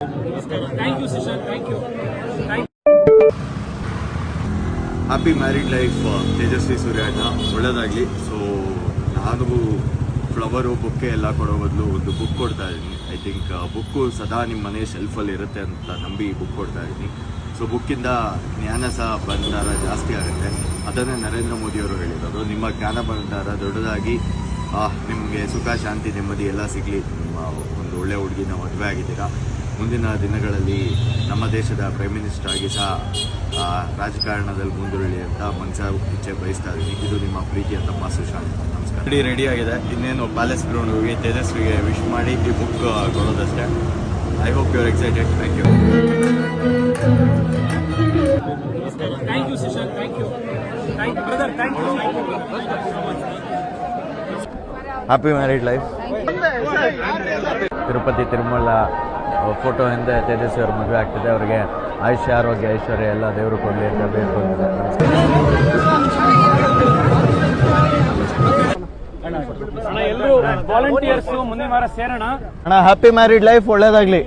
Thank you, Sishan. Thank you. Happy married life Tejasvi ಸೂರ್ಯಣ್ಣ, ಒಳ್ಳೆಯದಾಗಲಿ. So ನಾನು ಫ್ಲವರು ಬುಕ್ಕೆ ಎಲ್ಲ ಕೊಡೋ ಬದಲು ಒಂದು ಬುಕ್ ಕೊಡ್ತಾ ಇದ್ದೀನಿ. ಐ ಥಿಂಕ್ ಬುಕ್ಕು ಸದಾ ನಿಮ್ಮ ಮನೆ ಶೆಲ್ಫಲ್ಲಿ ಇರುತ್ತೆ ಅಂತ ನಂಬಿ ಬುಕ್ ಕೊಡ್ತಾ ಇದ್ದೀನಿ. ಸೊ ಬುಕ್ಕಿಂದ ಜ್ಞಾನ ಸಹ ಭಂಡಾರ ಜಾಸ್ತಿ ಆಗುತ್ತೆ. ಅದನ್ನೇ ನರೇಂದ್ರ ಮೋದಿಯವರು ಹೇಳಿರೋದು, ನಿಮ್ಮ ಜ್ಞಾನ ಭಂಡಾರ ದೊಡ್ಡದಾಗಿ ನಿಮಗೆ ಸುಖ ಶಾಂತಿ ನೆಮ್ಮದಿ ಎಲ್ಲ ಸಿಗಲಿ. ನಿಮ್ಮ ಒಂದು ಒಳ್ಳೆಯ ಹುಡುಗಿನ ಮದುವೆ ಆಗಿದ್ದೀರಾ. ಮುಂದಿನ ದಿನಗಳಲ್ಲಿ ನಮ್ಮ ದೇಶದ ಪ್ರೈಮ್ ಮಿನಿಸ್ಟರ್ ಆಗಿ ಸಹ ರಾಜಕಾರಣದಲ್ಲಿ ಮುಂದುವರಿಲಿ ಅಂತ ಮನಸ ಇಚ್ಛೆ ಬಯಸ್ತಾ ಇದ್ದೀನಿ. ಇದು ನಿಮ್ಮ ಪ್ರೀತಿಯ ತಮ್ಮ ಸುಶಾಂತ್. ನಮಸ್ಕಾರ. ರೆಡಿ ಆಗಿದೆ. ಇನ್ನೇನು ಪ್ಯಾಲೇಸ್ ಗ್ರೌಂಡ್ ಹೋಗಿ ತೇಜಸ್ವಿಗೆ ವಿಶ್ ಮಾಡಿ ಈ ಬುಕ್ ಕೊಡೋದಷ್ಟೇ. I hope you are excited. Thank you. Thank you, Sishan. Thank you. Thank you, brother. Thank you. Happy married life. Tirupati Tirumala photo ಹಿಂದೆ ತೇಜಸ್ವಿ ಅವ್ರ ಮದುವೆ ಆಗ್ತಿದೆ. ಅವರಿಗೆ ಆಯುಷ್ಯ ಆರೋಗ್ಯ ಐಶ್ವರ್ಯ ಎಲ್ಲ ದೇವರು ಕೊಡಲಿ ಅಂತ ಬೇಡ್ಕೊಂಡಿದೆ. ಅಣ್ಣ ಎಲ್ಲರೂ ವಾಲಂಟಿಯರ್ಸ್ ಮುಂದಿನ ವಾರ ಸೇರೋಣ. ಅಣ್ಣ ಹ್ಯಾಪಿ ಮ್ಯಾರಿಡ್ ಲೈಫ್, ಒಳ್ಳೇದಾಗ್ಲಿ.